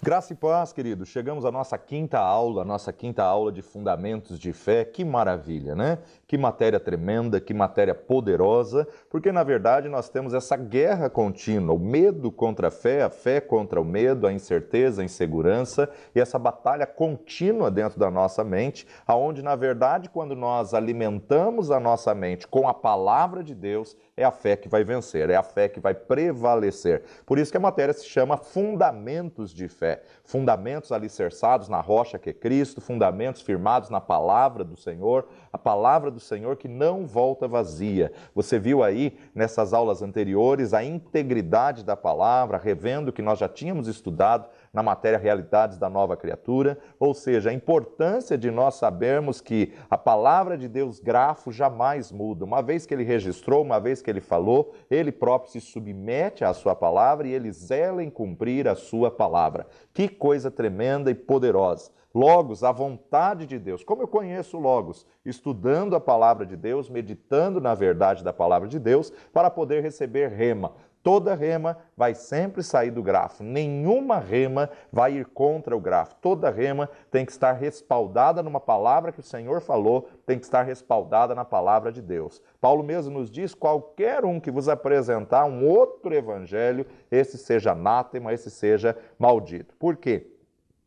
Graça e paz, querido. Chegamos à nossa quinta aula de Fundamentos de Fé. Que maravilha, né? Que matéria tremenda, que matéria poderosa, porque na verdade nós temos essa guerra contínua, o medo contra a fé contra o medo, a incerteza, a insegurança e essa batalha contínua dentro da nossa mente, aonde na verdade quando nós alimentamos a nossa mente com a palavra de Deus, é a fé que vai vencer, é a fé que vai prevalecer. Por isso que a matéria se chama Fundamentos de Fé. Fundamentos alicerçados na rocha que é Cristo, fundamentos firmados na palavra do Senhor, a palavra do Senhor que não volta vazia. Você viu aí nessas aulas anteriores a integridade da palavra, revendo o que nós já tínhamos estudado na matéria Realidades da Nova Criatura, ou seja, a importância de nós sabermos que a palavra de Deus, grafo, jamais muda. Uma vez que ele registrou, uma vez que ele falou, ele próprio se submete à sua palavra e ele zela em cumprir a sua palavra. Que coisa tremenda e poderosa. Logos, a vontade de Deus. Como eu conheço o Logos? Estudando a palavra de Deus, meditando na verdade da palavra de Deus, para poder receber rema. Toda rema vai sempre sair do grafo, nenhuma rema vai ir contra o grafo. Toda rema tem que estar respaldada numa palavra que o Senhor falou, tem que estar respaldada na palavra de Deus. Paulo mesmo nos diz, qualquer um que vos apresentar um outro evangelho, esse seja anátema, esse seja maldito. Por quê?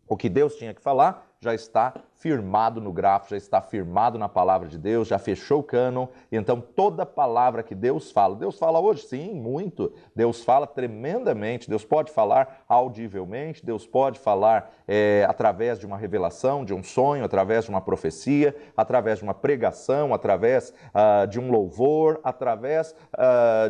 O que Deus tinha que falar já está firmado no grafo, já está firmado na palavra de Deus, já fechou o cânon. Então, toda palavra que Deus fala hoje? Sim, muito. Deus fala tremendamente, Deus pode falar audivelmente, Deus pode falar através de uma revelação, de um sonho, através de uma profecia, através de uma pregação, através de um louvor, através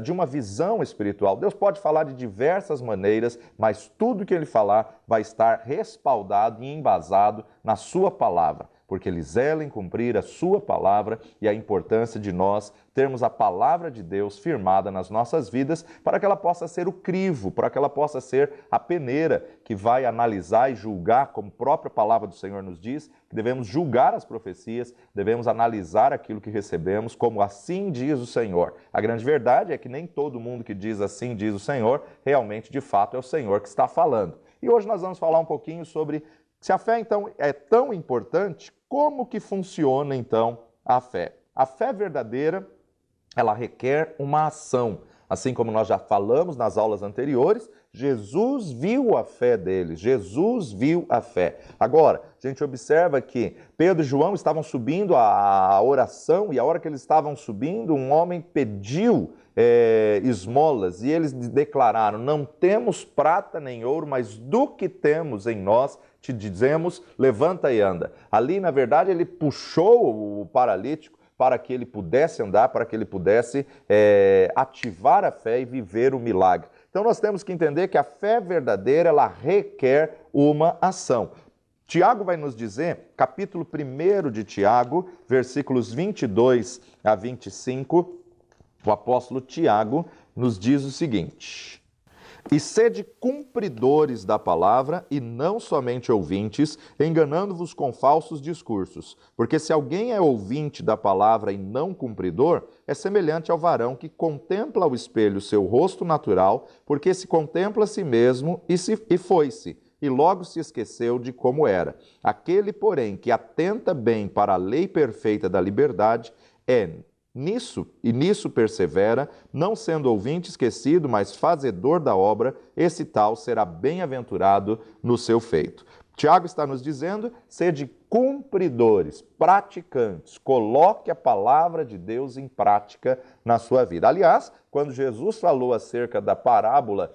de uma visão espiritual. Deus pode falar de diversas maneiras, mas tudo que Ele falar vai estar respaldado e embasado na sua palavra, porque ele zela em cumprir a sua palavra e a importância de nós termos a palavra de Deus firmada nas nossas vidas para que ela possa ser o crivo, para que ela possa ser a peneira que vai analisar e julgar, como a própria palavra do Senhor nos diz, que devemos julgar as profecias, devemos analisar aquilo que recebemos, como assim diz o Senhor. A grande verdade é que nem todo mundo que diz assim diz o Senhor, realmente, de fato, é o Senhor que está falando. E hoje nós vamos falar um pouquinho sobre se a fé, então, é tão importante, como que funciona, então, a fé? A fé verdadeira, ela requer uma ação. Assim como nós já falamos nas aulas anteriores, Jesus viu a fé deles, Jesus viu a fé. Agora, a gente observa que Pedro e João estavam subindo a oração e a hora que eles estavam subindo, um homem pediu esmolas e eles declararam, não temos prata nem ouro, mas do que temos em nós, te dizemos, levanta e anda. Ali, na verdade, ele puxou o paralítico para que ele pudesse andar, para que ele pudesse ativar a fé e viver o milagre. Então nós temos que entender que a fé verdadeira, ela requer uma ação. Tiago vai nos dizer, capítulo 1 de Tiago, versículos 22 a 25, o apóstolo Tiago nos diz o seguinte: e sede cumpridores da palavra e não somente ouvintes, enganando-vos com falsos discursos. Porque se alguém é ouvinte da palavra e não cumpridor, é semelhante ao varão que contempla ao espelho seu rosto natural, porque se contempla a si mesmo e foi-se, e logo se esqueceu de como era. Aquele, porém, que atenta bem para a lei perfeita da liberdade, nisso persevera, não sendo ouvinte esquecido, mas fazedor da obra, esse tal será bem-aventurado no seu feito. Tiago está nos dizendo, sede cumpridores, praticantes, coloque a palavra de Deus em prática na sua vida. Aliás, quando Jesus falou acerca da parábola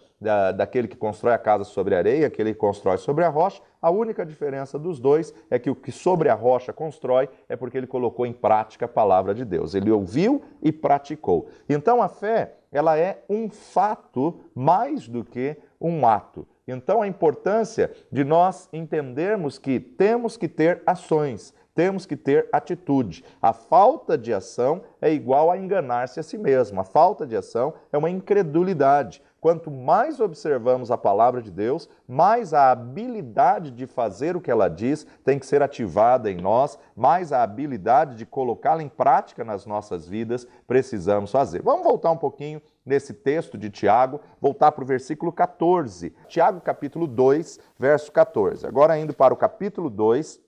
daquele que constrói a casa sobre a areia, aquele que constrói sobre a rocha, a única diferença dos dois é que o que sobre a rocha constrói é porque ele colocou em prática a palavra de Deus. Ele ouviu e praticou. Então a fé, ela é um fato mais do que um ato. Então, a importância de nós entendermos que temos que ter ações, temos que ter atitude. A falta de ação é igual a enganar-se a si mesmo. A falta de ação é uma incredulidade. Quanto mais observamos a palavra de Deus, mais a habilidade de fazer o que ela diz tem que ser ativada em nós, mais a habilidade de colocá-la em prática nas nossas vidas precisamos fazer. Vamos voltar um pouquinho nesse texto de Tiago, voltar para o versículo 14. Tiago, capítulo 2, verso 14. Agora, indo para o capítulo 2,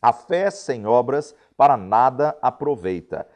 a fé sem obras para nada aproveita.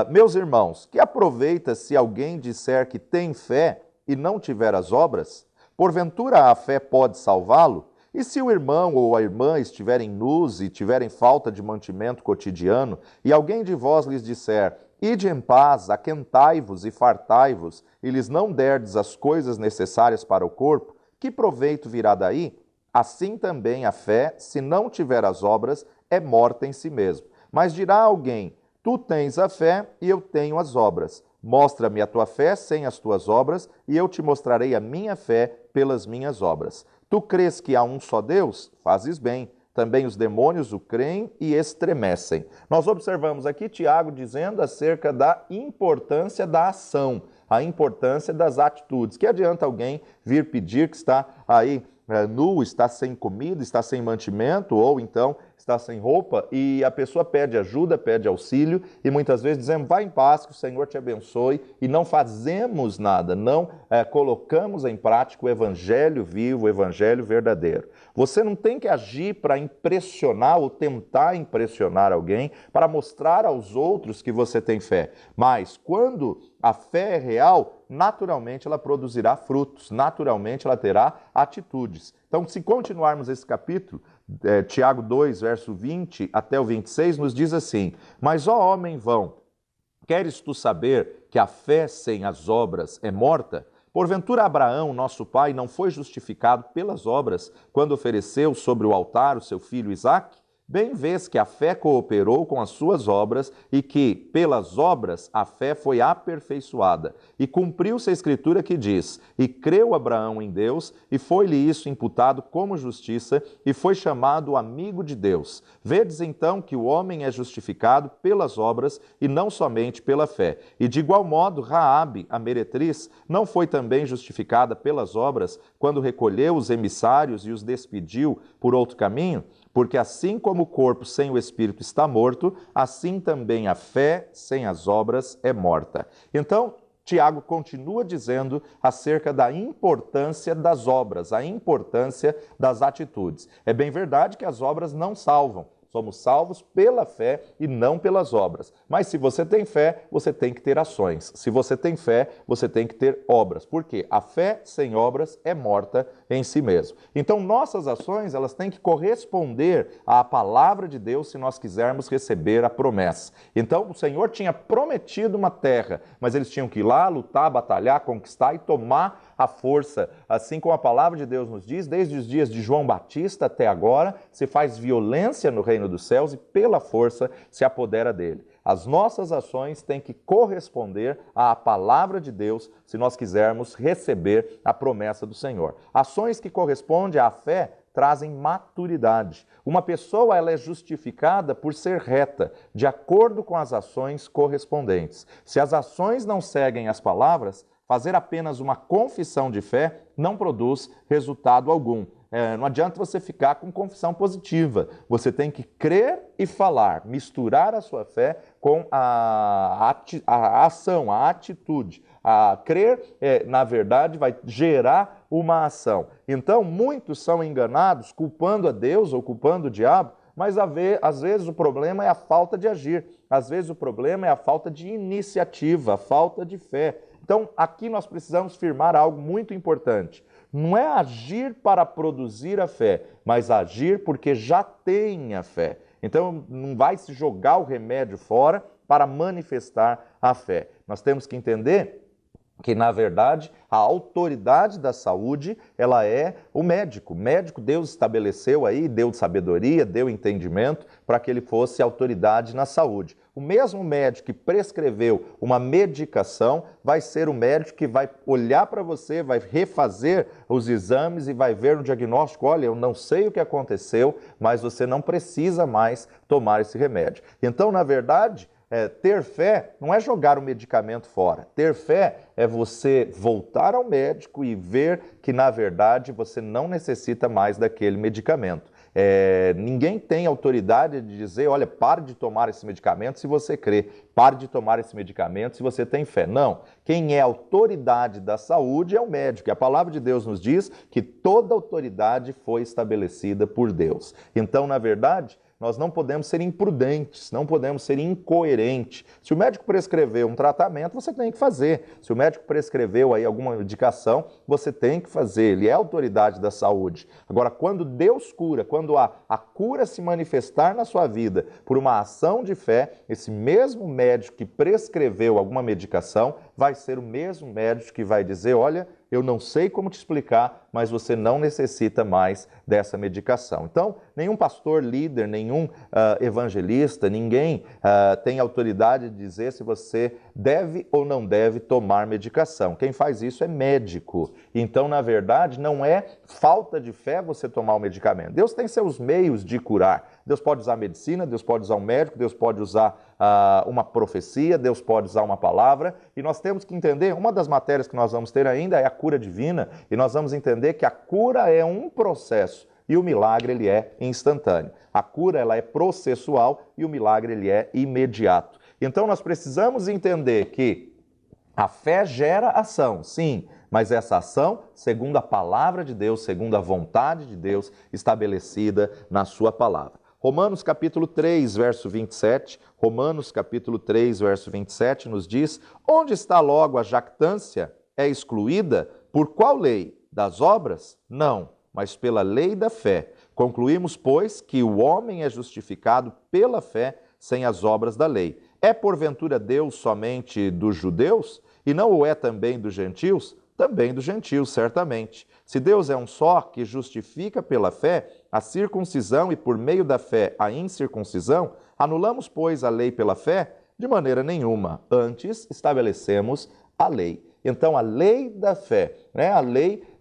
Meus irmãos, que aproveita se alguém disser que tem fé e não tiver as obras? Porventura a fé pode salvá-lo? E se o irmão ou a irmã estiverem nus e tiverem falta de mantimento cotidiano, e alguém de vós lhes disser: ide em paz, aquentai-vos e fartai-vos, e lhes não derdes as coisas necessárias para o corpo, que proveito virá daí? Assim também a fé, se não tiver as obras, é morta em si mesmo. Mas dirá alguém: tu tens a fé e eu tenho as obras. Mostra-me a tua fé sem as tuas obras, e eu te mostrarei a minha fé pelas minhas obras. Tu crês que há um só Deus? Fazes bem. Também os demônios o creem e estremecem. Nós observamos aqui Tiago dizendo acerca da importância da ação, a importância das atitudes. Que adianta alguém vir pedir que está aí nu, está sem comida, está sem mantimento, ou então está sem roupa, e a pessoa pede ajuda, pede auxílio, e muitas vezes dizemos: vai em paz, que o Senhor te abençoe, e não fazemos nada, não colocamos em prática o evangelho vivo, o evangelho verdadeiro. Você não tem que agir para impressionar ou tentar impressionar alguém, para mostrar aos outros que você tem fé, mas quando a fé é real, naturalmente ela produzirá frutos, naturalmente ela terá atitudes. Então, se continuarmos esse capítulo, Tiago 2, verso 20 até o 26, nos diz assim: mas, ó homem vão, queres tu saber que a fé sem as obras é morta? Porventura Abraão, nosso pai, não foi justificado pelas obras quando ofereceu sobre o altar o seu filho Isaque? Bem vês que a fé cooperou com as suas obras e que, pelas obras, a fé foi aperfeiçoada. E cumpriu-se a escritura que diz: e creu Abraão em Deus, e foi-lhe isso imputado como justiça, e foi chamado amigo de Deus. Vedes então que o homem é justificado pelas obras e não somente pela fé. E de igual modo, Raabe, a meretriz, não foi também justificada pelas obras quando recolheu os emissários e os despediu por outro caminho? Porque assim como o corpo sem o espírito está morto, assim também a fé sem as obras é morta. Então, Tiago continua dizendo acerca da importância das obras, a importância das atitudes. É bem verdade que as obras não salvam. Somos salvos pela fé e não pelas obras. Mas se você tem fé, você tem que ter ações. Se você tem fé, você tem que ter obras. Por quê? A fé sem obras é morta em si mesmo. Então, nossas ações, elas têm que corresponder à palavra de Deus se nós quisermos receber a promessa. Então, o Senhor tinha prometido uma terra, mas eles tinham que ir lá, lutar, batalhar, conquistar e tomar a força. Assim como a palavra de Deus nos diz, desde os dias de João Batista até agora, se faz violência no reino dos céus e pela força se apodera dele. As nossas ações têm que corresponder à palavra de Deus se nós quisermos receber a promessa do Senhor. Ações que correspondem à fé trazem maturidade. Uma pessoa ela é justificada por ser reta, de acordo com as ações correspondentes. Se as ações não seguem as palavras, fazer apenas uma confissão de fé não produz resultado algum. Não adianta você ficar com confissão positiva. Você tem que crer e falar, misturar a sua fé com a ação, a atitude. A crer, na verdade, vai gerar uma ação. Então, muitos são enganados culpando a Deus ou culpando o diabo, mas às vezes o problema é a falta de agir. Às vezes o problema é a falta de iniciativa, a falta de fé. Então, aqui nós precisamos firmar algo muito importante. Não é agir para produzir a fé, mas agir porque já tem a fé. Então, não vai se jogar o remédio fora para manifestar a fé. Nós temos que entender que, na verdade, a autoridade da saúde, ela é o médico. O médico, Deus estabeleceu aí, deu sabedoria, deu entendimento para que ele fosse autoridade na saúde. O mesmo médico que prescreveu uma medicação vai ser o médico que vai olhar para você, vai refazer os exames e vai ver no diagnóstico: olha, eu não sei o que aconteceu, mas você não precisa mais tomar esse remédio. Então, na verdade, ter fé não é jogar o medicamento fora. Ter fé é você voltar ao médico e ver que, na verdade, você não necessita mais daquele medicamento. Ninguém tem autoridade de dizer, olha, pare de tomar esse medicamento se você crê, pare de tomar esse medicamento se você tem fé. Não, quem é autoridade da saúde é o médico. E a palavra de Deus nos diz que toda autoridade foi estabelecida por Deus. Então, na verdade, nós não podemos ser imprudentes, não podemos ser incoerentes. Se o médico prescreveu um tratamento, você tem que fazer. Se o médico prescreveu aí alguma medicação, você tem que fazer. Ele é a autoridade da saúde. Agora, quando Deus cura, quando a cura se manifestar na sua vida por uma ação de fé, esse mesmo médico que prescreveu alguma medicação vai ser o mesmo médico que vai dizer, olha, eu não sei como te explicar, mas você não necessita mais dessa medicação. Então, nenhum pastor, líder, nenhum evangelista, ninguém tem autoridade de dizer se você deve ou não deve tomar medicação. Quem faz isso é médico. Então, na verdade, não é falta de fé você tomar o medicamento. Deus tem seus meios de curar. Deus pode usar medicina, Deus pode usar um médico, Deus pode usar uma profecia, Deus pode usar uma palavra. E nós temos que entender, uma das matérias que nós vamos ter ainda é a cura divina, e nós vamos entender que a cura é um processo e o milagre ele é instantâneo. A cura ela é processual e o milagre ele é imediato. Então nós precisamos entender que a fé gera ação, sim, mas essa ação segundo a palavra de Deus, segundo a vontade de Deus estabelecida na sua palavra. Romanos capítulo 3, verso 27, Romanos capítulo 3, verso 27 nos diz, onde está logo a jactância? É excluída? Por qual lei? Das obras? Não, mas pela lei da fé. Concluímos, pois, que o homem é justificado pela fé sem as obras da lei. É porventura Deus somente dos judeus? E não o é também dos gentios? Também dos gentios, certamente. Se Deus é um só, que justifica pela fé a circuncisão e por meio da fé a incircuncisão, anulamos, pois, a lei pela fé? De maneira nenhuma. Antes estabelecemos a lei. Então, a lei da fé, né?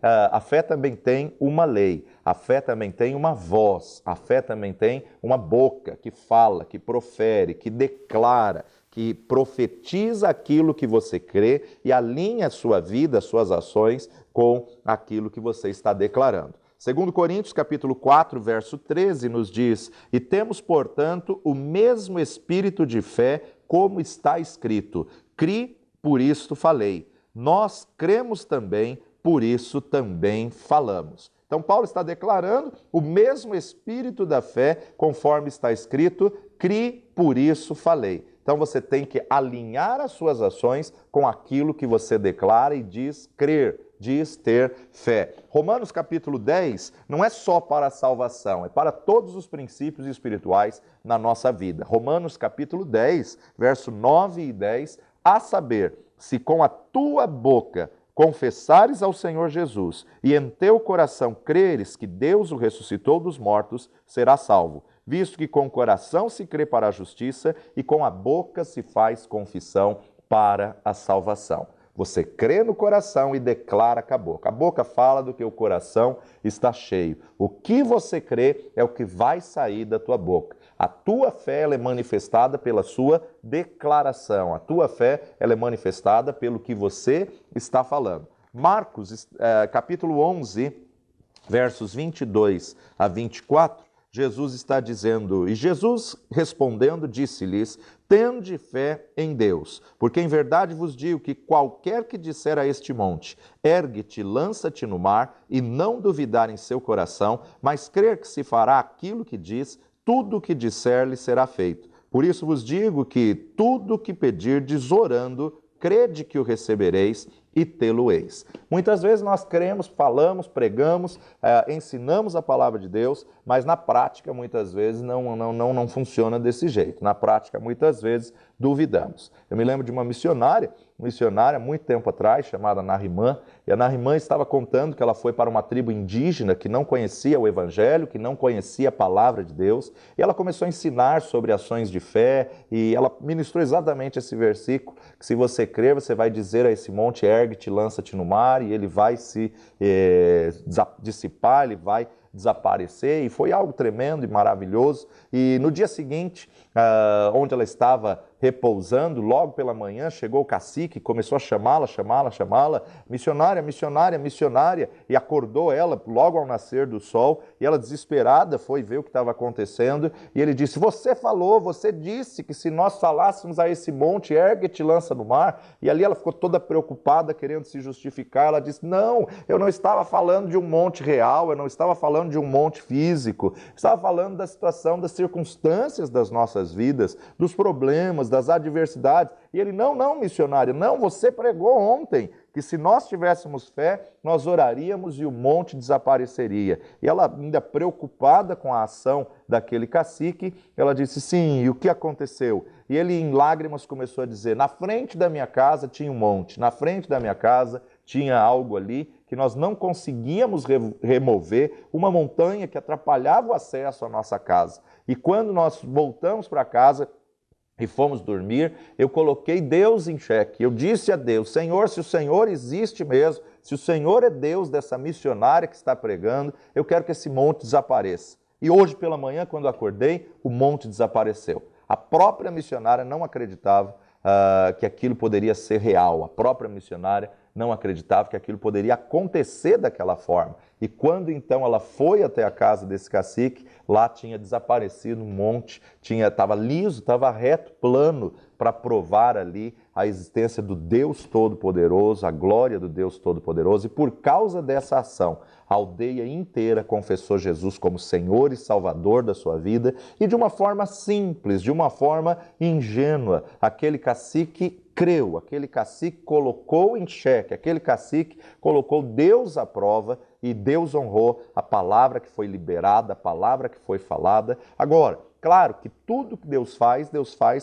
A fé também tem uma lei, a fé também tem uma voz, a fé também tem uma boca que fala, que profere, que declara, que profetiza aquilo que você crê e alinha a sua vida, as suas ações com aquilo que você está declarando. 2 Coríntios, capítulo 4, verso 13, nos diz, e temos, portanto, o mesmo espírito de fé, como está escrito, cri, por isto falei. Nós cremos também, por isso também falamos. Então, Paulo está declarando o mesmo espírito da fé, conforme está escrito, cri, por isso falei. Então, você tem que alinhar as suas ações com aquilo que você declara e diz crer, diz ter fé. Romanos capítulo 10 não é só para a salvação, é para todos os princípios espirituais na nossa vida. Romanos capítulo 10, verso 9 e 10, a saber, se com a tua boca confessares ao Senhor Jesus e em teu coração creres que Deus o ressuscitou dos mortos, serás salvo, visto que com o coração se crê para a justiça e com a boca se faz confissão para a salvação. Você crê no coração e declara com a boca. A boca fala do que o coração está cheio. O que você crê é o que vai sair da tua boca. A tua fé ela é manifestada pela sua declaração. A tua fé ela é manifestada pelo que você está falando. Marcos, capítulo 11, versos 22 a 24, Jesus está dizendo, e Jesus respondendo disse-lhes, tende fé em Deus, porque em verdade vos digo que qualquer que disser a este monte, ergue-te, lança-te no mar, e não duvidar em seu coração, mas crer que se fará aquilo que diz, tudo o que disser-lhe será feito. Por isso vos digo que tudo o que pedirdes orando, crede que o recebereis e tê-lo-eis. Muitas vezes nós cremos, falamos, pregamos, ensinamos a palavra de Deus, mas na prática muitas vezes não funciona desse jeito. Na prática muitas vezes duvidamos. Eu me lembro de uma missionária muito tempo atrás, chamada Narimã, e a Narimã estava contando que ela foi para uma tribo indígena que não conhecia o Evangelho, que não conhecia a palavra de Deus, e ela começou a ensinar sobre ações de fé, e ela ministrou exatamente esse versículo, que se você crer, você vai dizer a esse monte, ergue-te, lança-te no mar, e ele vai se dissipar, ele vai desaparecer, e foi algo tremendo e maravilhoso. E no dia seguinte, onde ela estava repousando. Logo pela manhã chegou o cacique, começou a chamá-la, missionária, missionária, missionária, e acordou ela logo ao nascer do sol, e ela desesperada foi ver o que estava acontecendo, e ele disse: você falou, você disse que se nós falássemos a esse monte, ergue e te lança no mar. E ali ela ficou toda preocupada, querendo se justificar. Ela disse: não, eu não estava falando de um monte real, eu não estava falando de um monte físico, eu estava falando da situação, das circunstâncias das nossas vidas, dos problemas, das adversidades. E ele: não, missionária, não, você pregou ontem que se nós tivéssemos fé, nós oraríamos e o monte desapareceria. E ela, ainda preocupada com a ação daquele cacique, ela disse: sim, e o que aconteceu? E ele, em lágrimas, começou a dizer: na frente da minha casa tinha um monte, na frente da minha casa tinha algo ali que nós não conseguíamos remover, uma montanha que atrapalhava o acesso à nossa casa. E quando nós voltamos para casa e fomos dormir, eu coloquei Deus em xeque. Eu disse a Deus: Senhor, se o Senhor existe mesmo, se o Senhor é Deus dessa missionária que está pregando, eu quero que esse monte desapareça. E hoje pela manhã, quando acordei, o monte desapareceu. A própria missionária não acreditava que aquilo poderia ser real. A própria missionária não acreditava que aquilo poderia acontecer daquela forma. E quando então ela foi até a casa desse cacique, lá tinha desaparecido um monte, estava liso, estava reto, plano, para provar ali a existência do Deus Todo-Poderoso, a glória do Deus Todo-Poderoso. E por causa dessa ação, a aldeia inteira confessou Jesus como Senhor e Salvador da sua vida, e de uma forma simples, de uma forma ingênua, aquele cacique creu, aquele cacique colocou em xeque, aquele cacique colocou Deus à prova, e Deus honrou a palavra que foi liberada, a palavra que foi falada. Agora, claro que tudo que Deus faz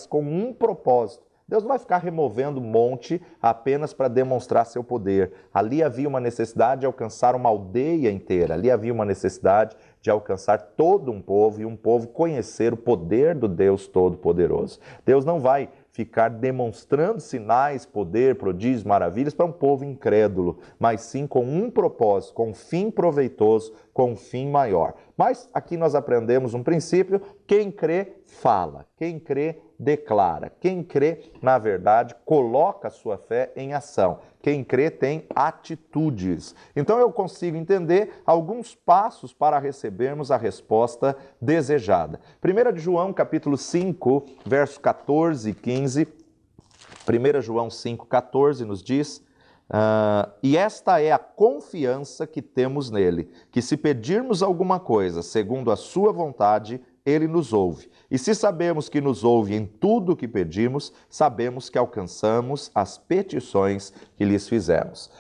com um propósito. Deus não vai ficar removendo monte apenas para demonstrar seu poder. Ali havia uma necessidade de alcançar uma aldeia inteira, ali havia uma necessidade de alcançar todo um povo, e um povo conhecer o poder do Deus Todo-Poderoso. Deus não vai ficar demonstrando sinais, poder, prodígios, maravilhas para um povo incrédulo, mas sim com um propósito, com um fim proveitoso, com um fim maior. Mas aqui nós aprendemos um princípio: quem crê, fala. Quem crê, declara. Quem crê, na verdade, coloca a sua fé em ação. Quem crê tem atitudes. Então eu consigo entender alguns passos para recebermos a resposta desejada. 1 de João, capítulo 5, verso 14 e 15. 1 João 5, 14 nos diz: e esta é a confiança que temos nele, que se pedirmos alguma coisa segundo a sua vontade, ele nos ouve. E se sabemos que nos ouve em tudo o que pedimos, sabemos que alcançamos as petições que lhes fizemos.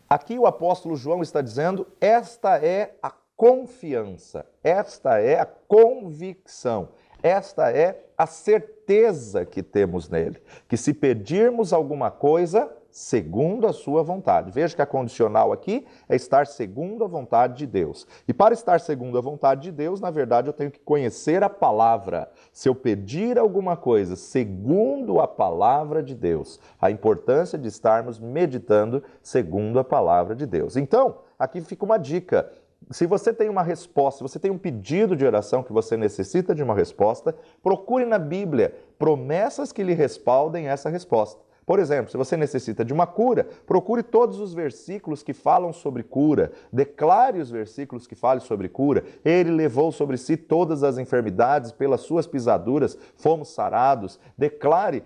Aqui o apóstolo João está dizendo: esta é a confiança, esta é a convicção, esta é a certeza que temos nele, que se pedirmos alguma coisa segundo a sua vontade. Veja que a condicional aqui é estar segundo a vontade de Deus. E para estar segundo a vontade de Deus, na verdade, eu tenho que conhecer a palavra. Se eu pedir alguma coisa segundo a palavra de Deus, a importância de estarmos meditando segundo a palavra de Deus. Então, aqui fica uma dica. Se você tem uma resposta, se você tem um pedido de oração que você necessita de uma resposta, procure na Bíblia promessas que lhe respaldem essa resposta. Por exemplo, se você necessita de uma cura, procure todos os versículos que falam sobre cura, declare os versículos que falam sobre cura. Ele levou sobre si todas as enfermidades, pelas suas pisaduras fomos sarados. Declare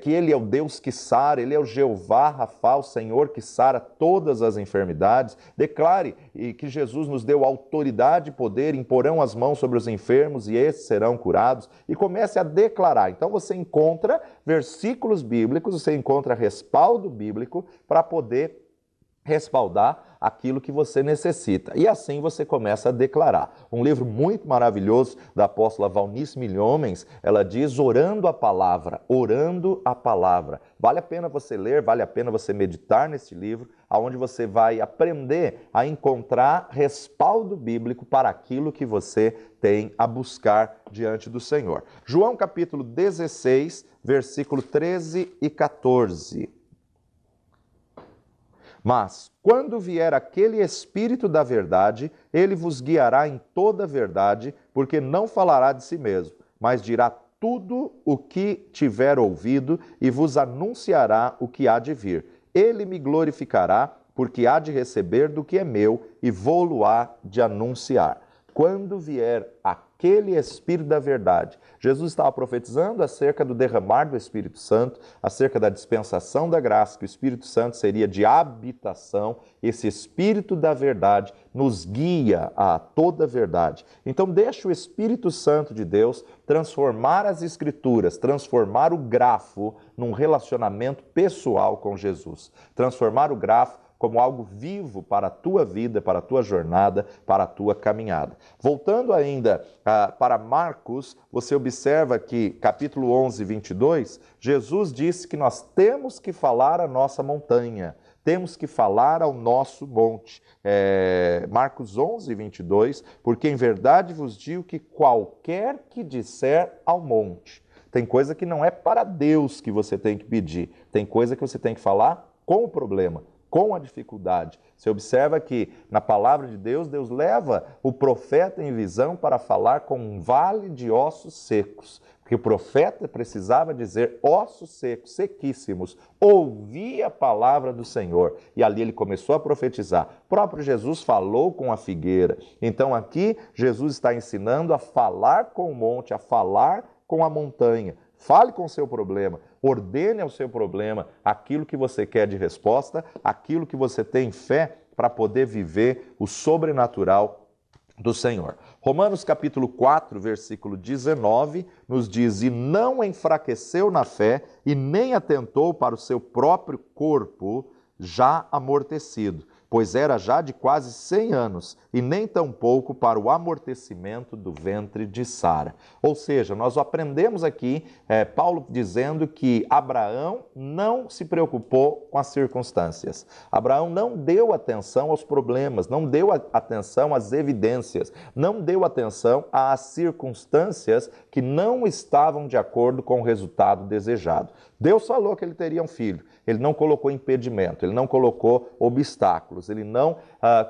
que Ele é o Deus que sara, Ele é o Jeová Rafa, o Senhor que sara todas as enfermidades. Declare que Jesus nos deu autoridade e poder, imporão as mãos sobre os enfermos e esses serão curados. E comece a declarar. Então você encontra versículos bíblicos, você encontra respaldo bíblico para poder respaldar aquilo que você necessita. E assim você começa a declarar. Um livro muito maravilhoso da apóstola Valnice Milhomens, ela diz: orando a palavra, orando a palavra. Vale a pena você ler, vale a pena você meditar nesse livro, onde você vai aprender a encontrar respaldo bíblico para aquilo que você tem a buscar diante do Senhor. João capítulo 16, versículo 13 e 14. Mas, quando vier aquele Espírito da verdade, ele vos guiará em toda a verdade, porque não falará de si mesmo, mas dirá tudo o que tiver ouvido e vos anunciará o que há de vir. Ele me glorificará, porque há de receber do que é meu e vou-lo-á de anunciar. Quando vier aquele Espírito da verdade, Jesus estava profetizando acerca do derramar do Espírito Santo, acerca da dispensação da graça, que o Espírito Santo seria de habitação. Esse Espírito da verdade nos guia a toda a verdade. Então deixa o Espírito Santo de Deus transformar as Escrituras, transformar o grafo num relacionamento pessoal com Jesus, transformar o grafo como algo vivo para a tua vida, para a tua jornada, para a tua caminhada. Voltando ainda para Marcos, você observa que, capítulo 11, 22, Jesus disse que nós temos que falar a nossa montanha, temos que falar ao nosso monte. Marcos 11, 22, porque em verdade vos digo que qualquer que disser ao monte, tem coisa que não é para Deus que você tem que pedir, tem coisa que você tem que falar com o problema, com a dificuldade. Você observa que na palavra de Deus, Deus leva o profeta em visão para falar com um vale de ossos secos. Porque o profeta precisava dizer: ossos secos, sequíssimos, ouvi a palavra do Senhor. E ali ele começou a profetizar. O próprio Jesus falou com a figueira. Então aqui Jesus está ensinando a falar com o monte, a falar com a montanha. Fale com o seu problema, ordene ao seu problema aquilo que você quer de resposta, aquilo que você tem fé para poder viver o sobrenatural do Senhor. Romanos capítulo 4, versículo 19, nos diz: e não enfraqueceu na fé e nem atentou para o seu próprio corpo já amortecido, pois era já de quase 100 anos, e nem tampouco para o amortecimento do ventre de Sara. Ou seja, nós aprendemos aqui, Paulo dizendo que Abraão não se preocupou com as circunstâncias. Abraão não deu atenção aos problemas, não deu atenção às evidências, não deu atenção às circunstâncias que não estavam de acordo com o resultado desejado. Deus falou que ele teria um filho, ele não colocou impedimento, ele não colocou obstáculos, ele não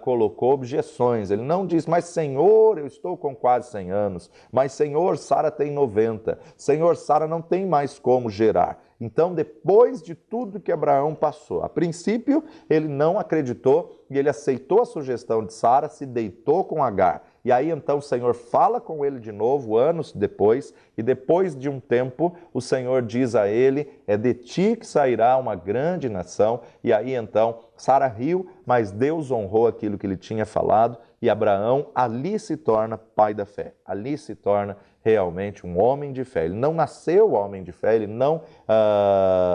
colocou objeções, ele não diz: mas Senhor, eu estou com quase 100 anos, mas Senhor, Sara tem 90, Senhor, Sara não tem mais como gerar. Então, depois de tudo que Abraão passou, a princípio ele não acreditou e ele aceitou a sugestão de Sara, se deitou com Agar. E aí então o Senhor fala com ele de novo, anos depois, e depois de um tempo o Senhor diz a ele: é de ti que sairá uma grande nação. E aí então Sara riu, mas Deus honrou aquilo que ele tinha falado, e Abraão ali se torna pai da fé, ali se torna realmente um homem de fé. Ele não nasceu homem de fé, ele não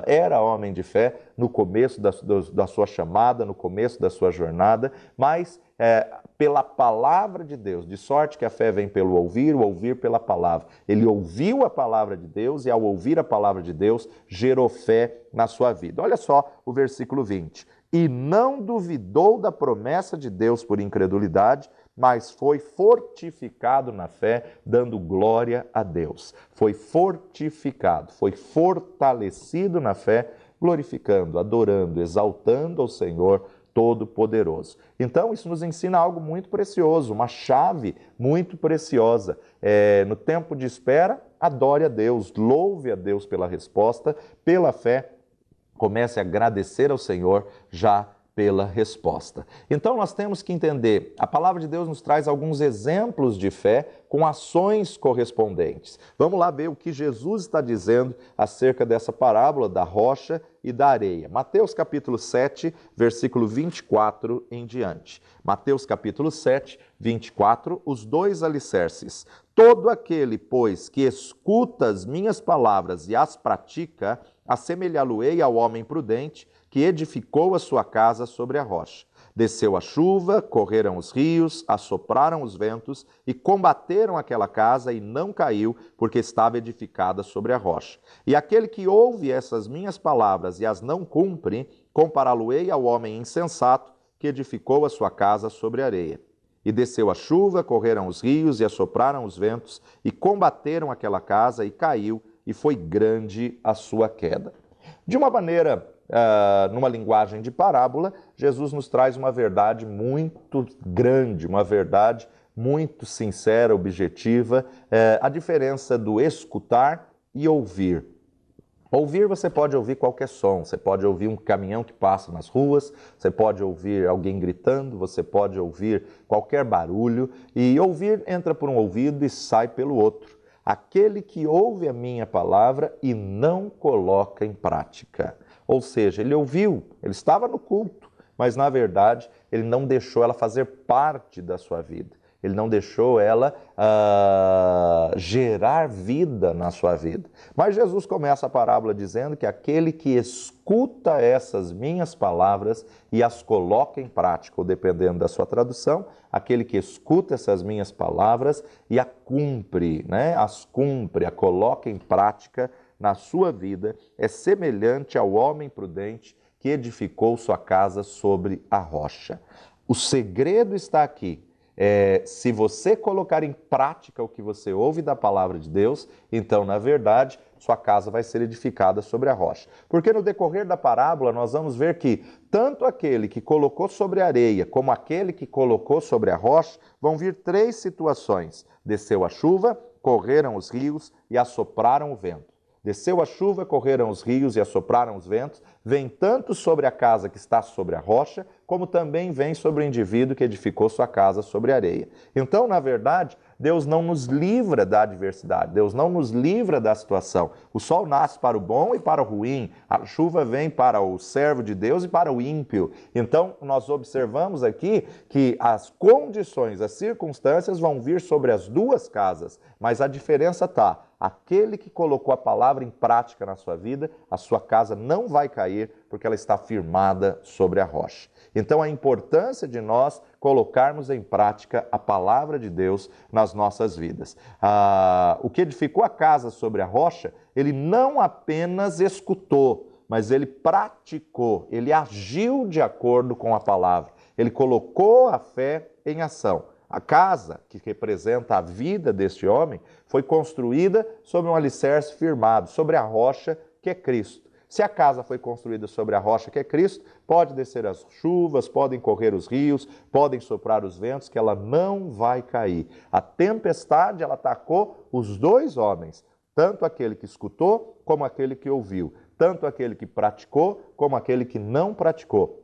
era homem de fé no começo da sua chamada, no começo da sua jornada, mas pela palavra de Deus, de sorte que a fé vem pelo ouvir, o ouvir pela palavra. Ele ouviu a palavra de Deus e ao ouvir a palavra de Deus, gerou fé na sua vida. Olha só o versículo 20. E não duvidou da promessa de Deus por incredulidade, mas foi fortificado na fé, dando glória a Deus. Foi fortificado, foi fortalecido na fé, glorificando, adorando, exaltando ao Senhor Todo-Poderoso. Então, isso nos ensina algo muito precioso, uma chave muito preciosa. No tempo de espera, adore a Deus, louve a Deus pela resposta, pela fé, comece a agradecer ao Senhor já pela resposta. Então nós temos que entender, a palavra de Deus nos traz alguns exemplos de fé com ações correspondentes. Vamos lá ver o que Jesus está dizendo acerca dessa parábola da rocha e da areia. Mateus capítulo 7, versículo 24 em diante. Mateus capítulo 7, 24, os dois alicerces. Todo aquele, pois, que escuta as minhas palavras e as pratica, assemelhá-lo-ei ao homem prudente, que edificou a sua casa sobre a rocha. Desceu a chuva, correram os rios, assopraram os ventos e combateram aquela casa e não caiu, porque estava edificada sobre a rocha. E aquele que ouve essas minhas palavras e as não cumpre, compará-lo-ei ao homem insensato, que edificou a sua casa sobre a areia. E desceu a chuva, correram os rios e assopraram os ventos e combateram aquela casa e caiu, e foi grande a sua queda. De uma maneira numa linguagem de parábola, Jesus nos traz uma verdade muito grande, uma verdade muito sincera, objetiva, a diferença do escutar e ouvir. Ouvir, você pode ouvir qualquer som, você pode ouvir um caminhão que passa nas ruas, você pode ouvir alguém gritando, você pode ouvir qualquer barulho, e ouvir entra por um ouvido e sai pelo outro. Aquele que ouve a minha palavra e não coloca em prática. Ou seja, ele ouviu, ele estava no culto, mas na verdade ele não deixou ela fazer parte da sua vida. Ele não deixou ela gerar vida na sua vida. Mas Jesus começa a parábola dizendo que aquele que escuta essas minhas palavras e as coloca em prática, ou dependendo da sua tradução, aquele que escuta essas minhas palavras e as cumpre, a coloca em prática na sua vida, é semelhante ao homem prudente que edificou sua casa sobre a rocha. O segredo está aqui. Se você colocar em prática o que você ouve da palavra de Deus, então, na verdade, sua casa vai ser edificada sobre a rocha. Porque no decorrer da parábola, nós vamos ver que tanto aquele que colocou sobre a areia, como aquele que colocou sobre a rocha, vão vir três situações. Desceu a chuva, correram os rios e assopraram o vento. Desceu a chuva, correram os rios e assopraram os ventos, vem tanto sobre a casa que está sobre a rocha, como também vem sobre o indivíduo que edificou sua casa sobre a areia. Então, na verdade, Deus não nos livra da adversidade, Deus não nos livra da situação. O sol nasce para o bom e para o ruim, a chuva vem para o servo de Deus e para o ímpio. Então, nós observamos aqui que as condições, as circunstâncias vão vir sobre as duas casas, mas a diferença está. Aquele que colocou a palavra em prática na sua vida, a sua casa não vai cair, porque ela está firmada sobre a rocha. Então, a importância de nós colocarmos em prática a palavra de Deus nas nossas vidas. O que edificou a casa sobre a rocha, ele não apenas escutou, mas ele praticou, ele agiu de acordo com a palavra. Ele colocou a fé em ação. A casa, que representa a vida deste homem, foi construída sobre um alicerce firmado, sobre a rocha que é Cristo. Se a casa foi construída sobre a rocha que é Cristo, pode descer as chuvas, podem correr os rios, podem soprar os ventos, que ela não vai cair. A tempestade, ela atacou os dois homens, tanto aquele que escutou como aquele que ouviu, tanto aquele que praticou como aquele que não praticou.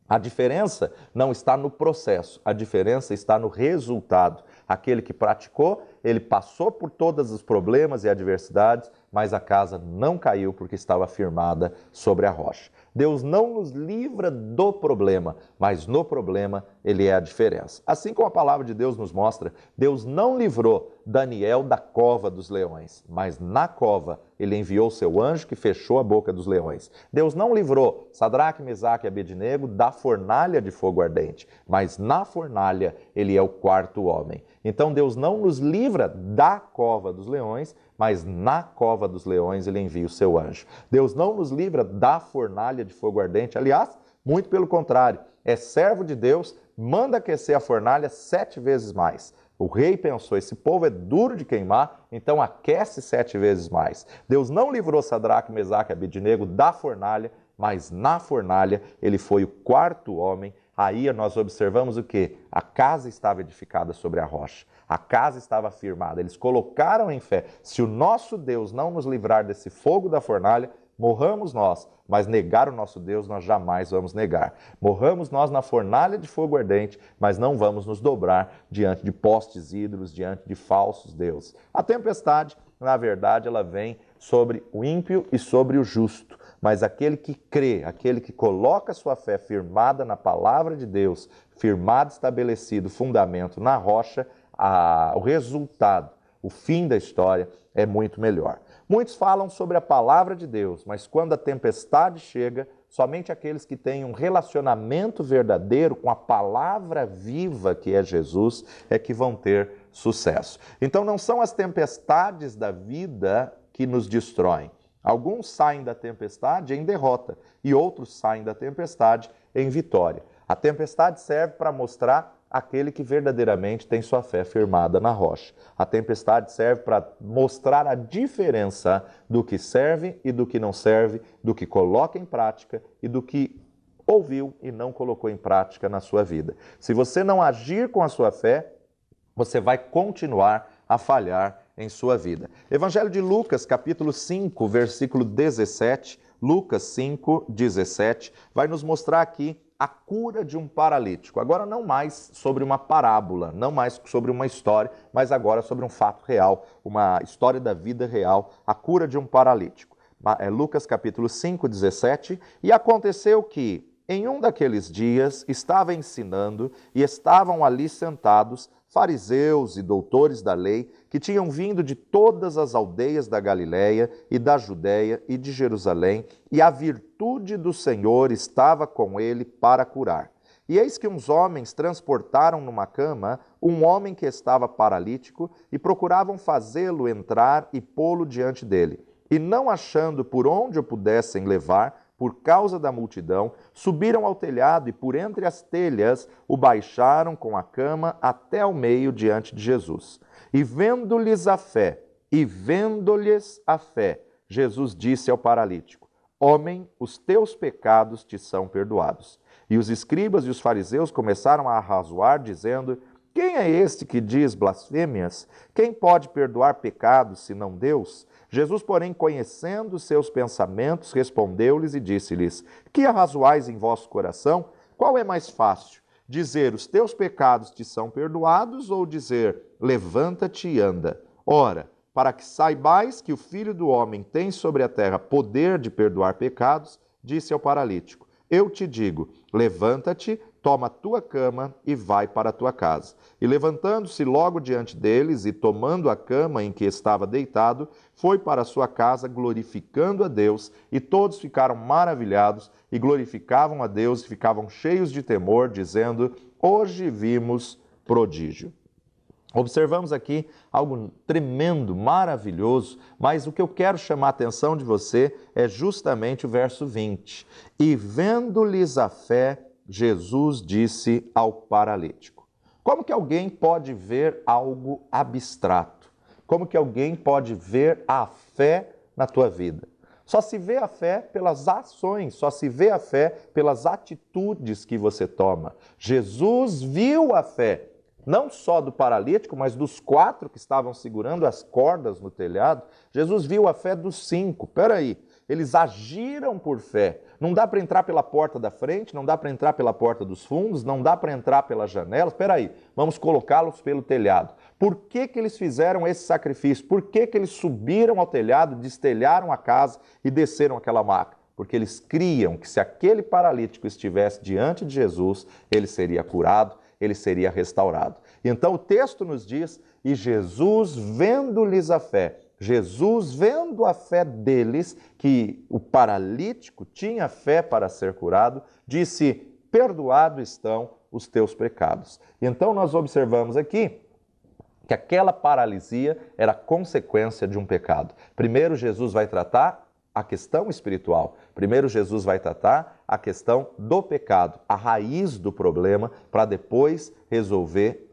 A diferença não está no processo, a diferença está no resultado. Aquele que praticou, ele passou por todos os problemas e adversidades, mas a casa não caiu porque estava firmada sobre a rocha. Deus não nos livra do problema, mas no problema ele é a diferença. Assim como a palavra de Deus nos mostra, Deus não livrou Daniel da cova dos leões, mas na cova ele enviou seu anjo que fechou a boca dos leões. Deus não livrou Sadraque, Mesaque e Abednego da fornalha de fogo ardente, mas na fornalha ele é o quarto homem. Então Deus não nos livra da cova dos leões, mas na cova dos leões ele envia o seu anjo. Deus não nos livra da fornalha de fogo ardente, aliás, muito pelo contrário, é servo de Deus, manda aquecer a fornalha 7 vezes mais. O rei pensou, esse povo é duro de queimar, então aquece 7 vezes mais. Deus não livrou Sadraque, Mesaque e Abednego da fornalha, mas na fornalha ele foi o quarto homem. Aí nós observamos o quê? A casa estava edificada sobre a rocha. A casa estava firmada. Eles colocaram em fé. Se o nosso Deus não nos livrar desse fogo da fornalha, morramos nós, mas negar o nosso Deus nós jamais vamos negar. Morramos nós na fornalha de fogo ardente, mas não vamos nos dobrar diante de postes ídolos, diante de falsos deuses. A tempestade, na verdade, ela vem sobre o ímpio e sobre o justo. Mas aquele que crê, aquele que coloca sua fé firmada na palavra de Deus, firmado, estabelecido, fundamento na rocha, o resultado, o fim da história é muito melhor. Muitos falam sobre a palavra de Deus, mas quando a tempestade chega, somente aqueles que têm um relacionamento verdadeiro com a palavra viva que é Jesus é que vão ter sucesso. Então não são as tempestades da vida que nos destroem. Alguns saem da tempestade em derrota e outros saem da tempestade em vitória. A tempestade serve para mostrar aquele que verdadeiramente tem sua fé firmada na rocha. A tempestade serve para mostrar a diferença do que serve e do que não serve, do que coloca em prática e do que ouviu e não colocou em prática na sua vida. Se você não agir com a sua fé, você vai continuar a falhar em sua vida. Evangelho de Lucas, capítulo 5, versículo 17, Lucas 5, 17, vai nos mostrar aqui a cura de um paralítico. Agora não mais sobre uma parábola, não mais sobre uma história, mas agora sobre um fato real, uma história da vida real, a cura de um paralítico. Lucas capítulo 5, 17, e aconteceu que em um daqueles dias estava ensinando e estavam ali sentados fariseus e doutores da lei que tinham vindo de todas as aldeias da Galiléia e da Judéia e de Jerusalém, e a virtude do Senhor estava com ele para curar. E eis que uns homens transportaram numa cama um homem que estava paralítico e procuravam fazê-lo entrar e pô-lo diante dele. E não achando por onde o pudessem levar, por causa da multidão, subiram ao telhado e por entre as telhas o baixaram com a cama até ao meio diante de Jesus. E vendo-lhes a fé, Jesus disse ao paralítico: Homem, os teus pecados te são perdoados. E os escribas e os fariseus começaram a arrazoar, dizendo: Quem é este que diz blasfêmias? Quem pode perdoar pecados, senão Deus? Jesus, porém, conhecendo seus pensamentos, respondeu-lhes e disse-lhes: Que arrazoais em vosso coração? Qual é mais fácil? Dizer: Os teus pecados te são perdoados, ou dizer: Levanta-te e anda? Ora, para que saibais que o Filho do Homem tem sobre a terra poder de perdoar pecados, disse ao paralítico: Eu te digo, levanta-te, toma a tua cama e vai para a tua casa. E levantando-se logo diante deles e tomando a cama em que estava deitado, foi para a sua casa glorificando a Deus, e todos ficaram maravilhados e glorificavam a Deus e ficavam cheios de temor, dizendo: Hoje vimos prodígio. Observamos aqui algo tremendo, maravilhoso, mas o que eu quero chamar a atenção de você é justamente o verso 20. E vendo-lhes a fé, Jesus disse ao paralítico. Como que alguém pode ver algo abstrato? Como que alguém pode ver a fé na tua vida? Só se vê a fé pelas ações, só se vê a fé pelas atitudes que você toma. Jesus viu a fé, não só do paralítico, mas dos 4 que estavam segurando as cordas no telhado. Jesus viu a fé dos 5. Peraí, eles agiram por fé. Não dá para entrar pela porta da frente, não dá para entrar pela porta dos fundos, não dá para entrar pelas janelas. Peraí, vamos colocá-los pelo telhado. Por que eles fizeram esse sacrifício? Por que eles subiram ao telhado, destelharam a casa e desceram aquela maca? Porque eles criam que se aquele paralítico estivesse diante de Jesus, ele seria curado, ele seria restaurado. Então o texto nos diz: e Jesus, vendo-lhes a fé, Jesus, vendo a fé deles, que o paralítico tinha fé para ser curado, disse: perdoados estão os teus pecados. Então nós observamos aqui que aquela paralisia era consequência de um pecado. Primeiro Jesus vai tratar a questão espiritual. Primeiro Jesus vai tratar a questão do pecado, a raiz do problema, para depois resolver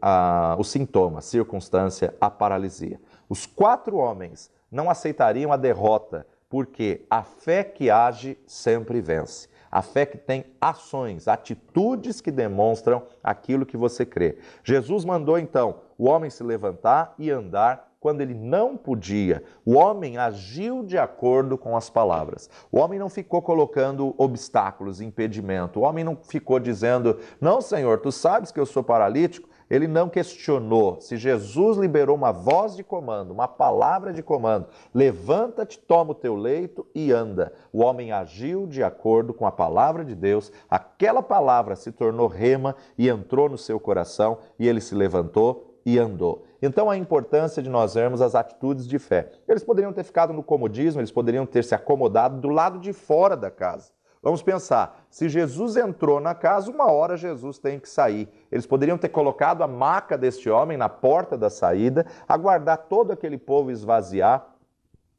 o sintoma, a circunstância, a paralisia. Os 4 homens não aceitariam a derrota, porque a fé que age sempre vence. A fé que tem ações, atitudes que demonstram aquilo que você crê. Jesus mandou então o homem se levantar e andar quando ele não podia. O homem agiu de acordo com as palavras. O homem não ficou colocando obstáculos, impedimento. O homem não ficou dizendo: não, Senhor, tu sabes que eu sou paralítico. Ele não questionou. Se Jesus liberou uma voz de comando, uma palavra de comando: levanta-te, toma o teu leito e anda. O homem agiu de acordo com a palavra de Deus. Aquela palavra se tornou rema e entrou no seu coração, e ele se levantou e andou. Então a importância de nós vermos as atitudes de fé. Eles poderiam ter ficado no comodismo, eles poderiam ter se acomodado do lado de fora da casa. Vamos pensar, se Jesus entrou na casa, uma hora Jesus tem que sair. Eles poderiam ter colocado a maca deste homem na porta da saída, aguardar todo aquele povo esvaziar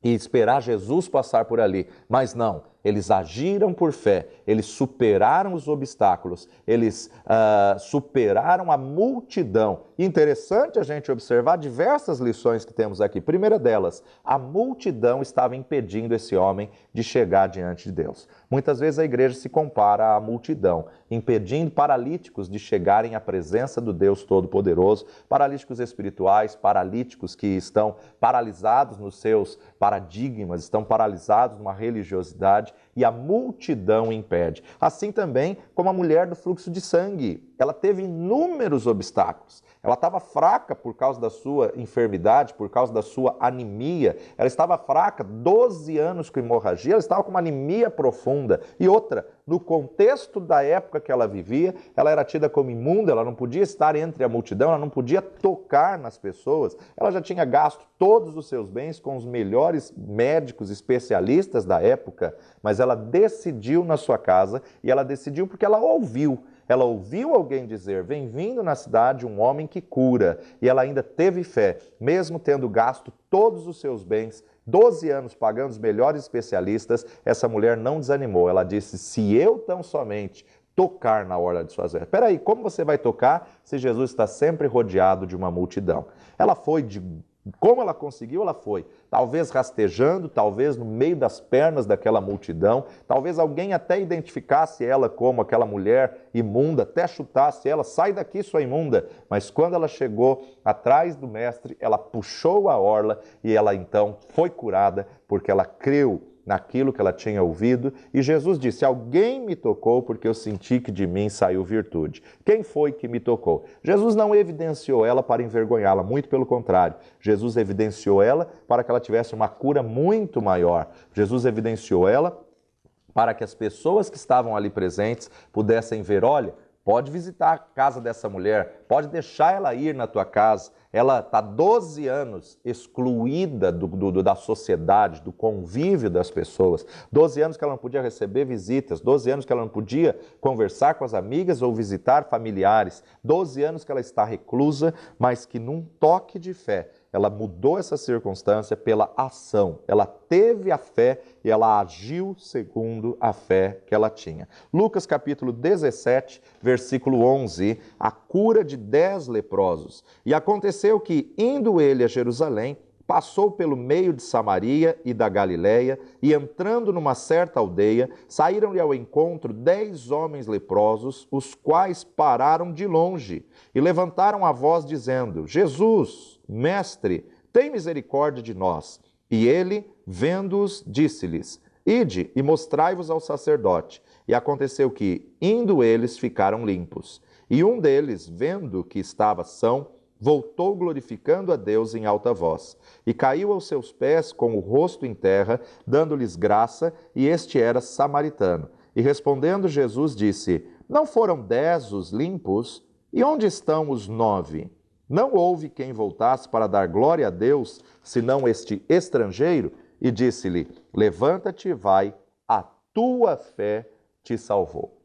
e esperar Jesus passar por ali. Mas não, eles agiram por fé, eles superaram os obstáculos, eles superaram a multidão. Interessante a gente observar diversas lições que temos aqui. Primeira delas, a multidão estava impedindo esse homem de chegar diante de Deus. Muitas vezes a igreja se compara à multidão, impedindo paralíticos de chegarem à presença do Deus Todo-Poderoso, paralíticos espirituais, paralíticos que estão paralisados nos seus paradigmas, estão paralisados numa religiosidade, e a multidão impede. Assim também como a mulher do fluxo de sangue, ela teve inúmeros obstáculos. Ela estava fraca por causa da sua enfermidade, por causa da sua anemia. Ela estava fraca, 12 anos com hemorragia, ela estava com uma anemia profunda. E outra, no contexto da época que ela vivia, ela era tida como imunda, ela não podia estar entre a multidão, ela não podia tocar nas pessoas. Ela já tinha gasto todos os seus bens com os melhores médicos especialistas da época, mas ela decidiu na sua casa, e ela decidiu porque ela ouviu. Ela ouviu alguém dizer, vem vindo na cidade um homem que cura, e ela ainda teve fé, mesmo tendo gasto todos os seus bens, 12 anos pagando os melhores especialistas, essa mulher não desanimou. Ela disse, se eu tão somente tocar na orla de suas vestes. Peraí, como você vai tocar se Jesus está sempre rodeado de uma multidão? Ela foi como ela conseguiu, ela foi. Talvez rastejando, talvez no meio das pernas daquela multidão, talvez alguém até identificasse ela como aquela mulher imunda, até chutasse ela, sai daqui sua imunda. Mas quando ela chegou atrás do mestre, ela puxou a orla e ela então foi curada, porque ela creu naquilo que ela tinha ouvido, e Jesus disse, alguém me tocou porque eu senti que de mim saiu virtude. Quem foi que me tocou? Jesus não evidenciou ela para envergonhá-la, muito pelo contrário. Jesus evidenciou ela para que ela tivesse uma cura muito maior. Jesus evidenciou ela para que as pessoas que estavam ali presentes pudessem ver, olha, pode visitar a casa dessa mulher, pode deixar ela ir na tua casa. Ela está 12 anos excluída da sociedade, do convívio das pessoas. 12 anos que ela não podia receber visitas, 12 anos que ela não podia conversar com as amigas ou visitar familiares. 12 anos que ela está reclusa, mas que num toque de fé, ela mudou essa circunstância pela ação. Ela teve a fé e ela agiu segundo a fé que ela tinha. Lucas capítulo 17, versículo 11, a cura de 10 leprosos. E aconteceu que, indo ele a Jerusalém, passou pelo meio de Samaria e da Galiléia, e entrando numa certa aldeia, saíram-lhe ao encontro 10 homens leprosos, os quais pararam de longe e levantaram a voz dizendo, Jesus, mestre, tem misericórdia de nós. E ele, vendo-os, disse-lhes, ide e mostrai-vos ao sacerdote. E aconteceu que, indo eles, ficaram limpos. E um deles, vendo que estava são, voltou glorificando a Deus em alta voz, e caiu aos seus pés com o rosto em terra, dando-lhes graça, e este era samaritano. E respondendo Jesus disse, não foram 10 os limpos? E onde estão os 9? Não houve quem voltasse para dar glória a Deus, senão este estrangeiro? E disse-lhe, levanta-te e vai, a tua fé te salvou.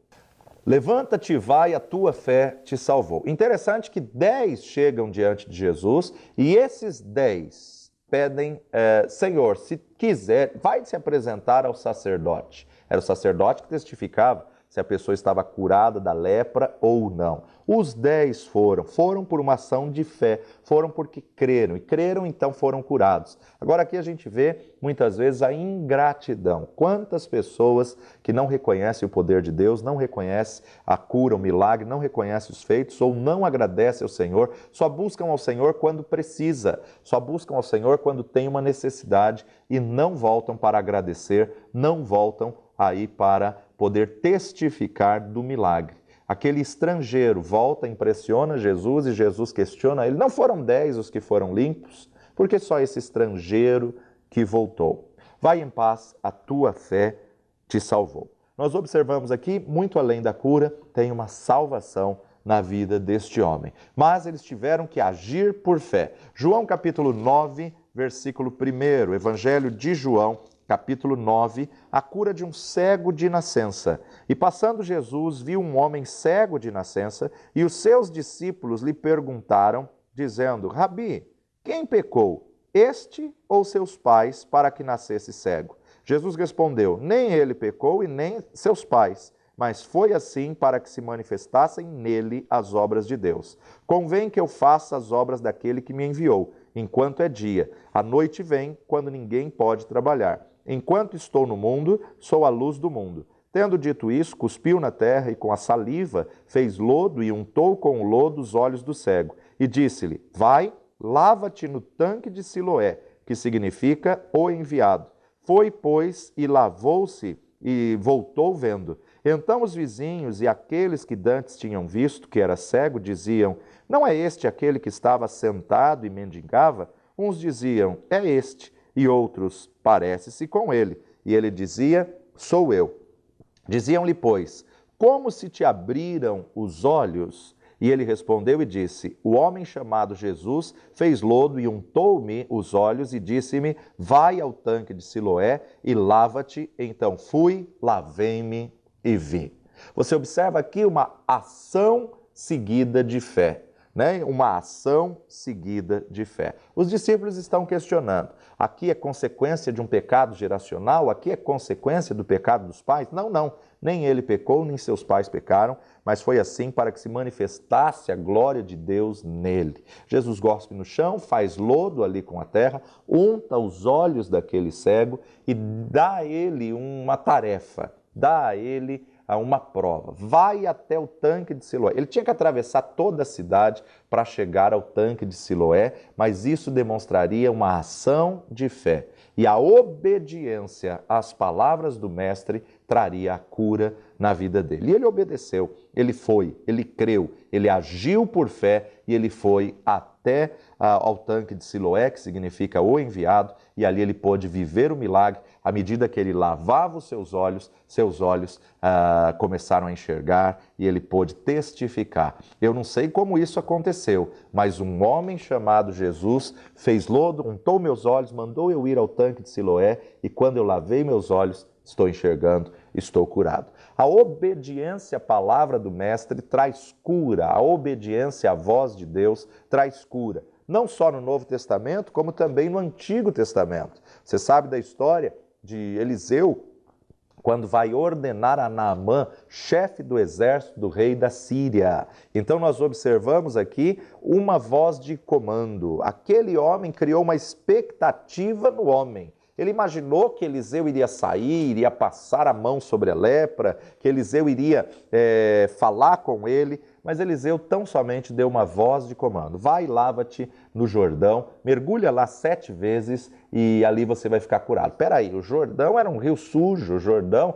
Levanta-te e vai, a tua fé te salvou. Interessante que 10 chegam diante de Jesus e esses 10 pedem, Senhor, se quiser, vai se apresentar ao sacerdote. Era o sacerdote que testificava se a pessoa estava curada da lepra ou não. Os 10 foram por uma ação de fé, foram porque creram, e creram, então foram curados. Agora aqui a gente vê, muitas vezes, a ingratidão. Quantas pessoas que não reconhecem o poder de Deus, não reconhecem a cura, o milagre, não reconhecem os feitos, ou não agradecem ao Senhor, só buscam ao Senhor quando precisa, só buscam ao Senhor quando tem uma necessidade, e não voltam para agradecer, não voltam aí para poder testificar do milagre. Aquele estrangeiro volta, impressiona Jesus e Jesus questiona ele. Não foram 10 os que foram limpos? Porque só esse estrangeiro que voltou. Vai em paz, a tua fé te salvou. Nós observamos aqui, muito além da cura, tem uma salvação na vida deste homem. Mas eles tiveram que agir por fé. João capítulo 9, versículo 1, Evangelho de João, capítulo 9, a cura de um cego de nascença. E passando Jesus, viu um homem cego de nascença, e os seus discípulos lhe perguntaram, dizendo, Rabi, quem pecou, este ou seus pais, para que nascesse cego? Jesus respondeu: nem ele pecou e nem seus pais, mas foi assim para que se manifestassem nele as obras de Deus. Convém que eu faça as obras daquele que me enviou, enquanto é dia. A noite vem, quando ninguém pode trabalhar. Enquanto estou no mundo, sou a luz do mundo. Tendo dito isso, cuspiu na terra e com a saliva fez lodo e untou com o lodo os olhos do cego. E disse-lhe: vai, lava-te no tanque de Siloé, que significa o enviado. Foi, pois, e lavou-se e voltou vendo. Então os vizinhos e aqueles que dantes tinham visto que era cego diziam: não é este aquele que estava sentado e mendigava? Uns diziam: é este, e outros: parece-se com ele. E ele dizia: sou eu. Diziam-lhe, pois: como se te abriram os olhos? E ele respondeu e disse: o homem chamado Jesus fez lodo e untou-me os olhos e disse-me: vai ao tanque de Siloé e lava-te. Então fui, lavei-me e vi. Você observa aqui uma ação seguida de fé. Né? Uma ação seguida de fé. Os discípulos estão questionando: aqui é consequência de um pecado geracional? Aqui é consequência do pecado dos pais? Não, não. Nem ele pecou, nem seus pais pecaram, mas foi assim para que se manifestasse a glória de Deus nele. Jesus gospe no chão, faz lodo ali com a terra, unta os olhos daquele cego e dá a ele uma tarefa, dá a ele uma prova. Vai até o tanque de Siloé. Ele tinha que atravessar toda a cidade para chegar ao tanque de Siloé, mas isso demonstraria uma ação de fé. E a obediência às palavras do mestre traria a cura na vida dele. E ele obedeceu, ele foi, ele creu, ele agiu por fé e ele foi até ao tanque de Siloé, que significa o enviado, e ali ele pôde viver o milagre. À medida que ele lavava os seus olhos começaram a enxergar e ele pôde testificar. Eu não sei como isso aconteceu, mas um homem chamado Jesus fez lodo, untou meus olhos, mandou eu ir ao tanque de Siloé e quando eu lavei meus olhos, estou enxergando, estou curado. A obediência à palavra do mestre traz cura, a obediência à voz de Deus traz cura. Não só no Novo Testamento, como também no Antigo Testamento. Você sabe da história de Eliseu, quando vai ordenar a Naamã, chefe do exército do rei da Síria. Então nós observamos aqui uma voz de comando. Aquele homem criou uma expectativa no homem. Ele imaginou que Eliseu iria sair, iria passar a mão sobre a lepra, que Eliseu iria falar com ele, mas Eliseu tão somente deu uma voz de comando. Vai, lava-te no Jordão, mergulha lá 7 vezes e ali você vai ficar curado. Peraí, o Jordão era um rio sujo, o Jordão,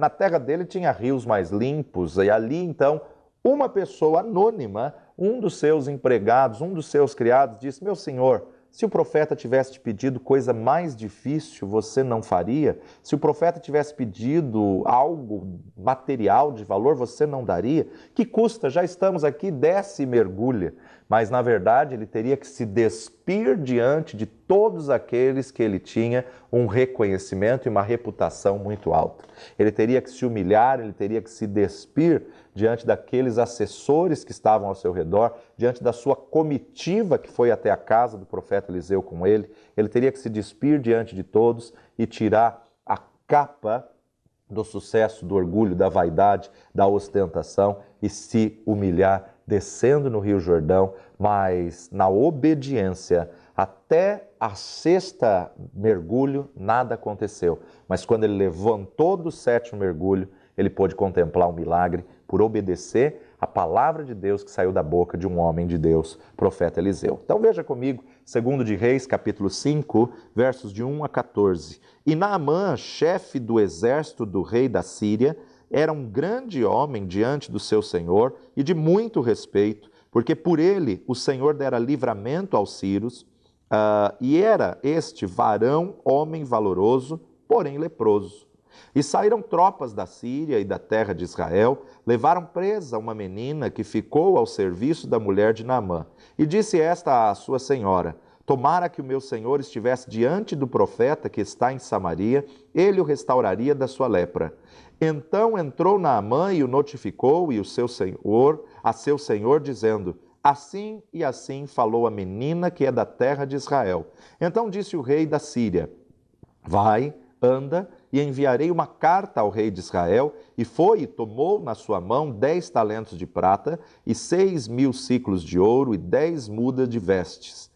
na terra dele tinha rios mais limpos, e ali então uma pessoa anônima, um dos seus empregados, um dos seus criados disse: meu senhor, se o profeta tivesse te pedido coisa mais difícil, você não faria? Se o profeta tivesse pedido algo material de valor, você não daria? Que custa? Já estamos aqui, desce e mergulha. Mas, na verdade, ele teria que se despir diante de todos aqueles que ele tinha um reconhecimento e uma reputação muito alta. Ele teria que se humilhar, ele teria que se despir diante daqueles assessores que estavam ao seu redor, diante da sua comitiva que foi até a casa do profeta Eliseu com ele. Ele teria que se despir diante de todos e tirar a capa do sucesso, do orgulho, da vaidade, da ostentação e se humilhar descendo no Rio Jordão, mas na obediência. Até a 6º mergulho, nada aconteceu. Mas quando ele levantou do 7º mergulho, ele pôde contemplar um milagre por obedecer a palavra de Deus que saiu da boca de um homem de Deus, profeta Eliseu. Então veja comigo, 2 de Reis, capítulo 5, versos de 1 a 14. E Naamã, chefe do exército do rei da Síria, era um grande homem diante do seu senhor e de muito respeito, porque por ele o Senhor dera livramento aos sírios, e era este varão, homem valoroso, porém leproso. E saíram tropas da Síria e da terra de Israel, levaram presa uma menina que ficou ao serviço da mulher de Naamã. E disse esta à sua senhora: tomara que o meu senhor estivesse diante do profeta que está em Samaria, ele o restauraria da sua lepra. Então entrou Naamã e o notificou a seu senhor, dizendo: Assim e assim falou a menina que é da terra de Israel. Então disse o rei da Síria: Vai, anda, e enviarei uma carta ao rei de Israel. E foi e tomou na sua mão 10 talentos de prata, e 6.000 siclos de ouro, e 10 mudas de vestes.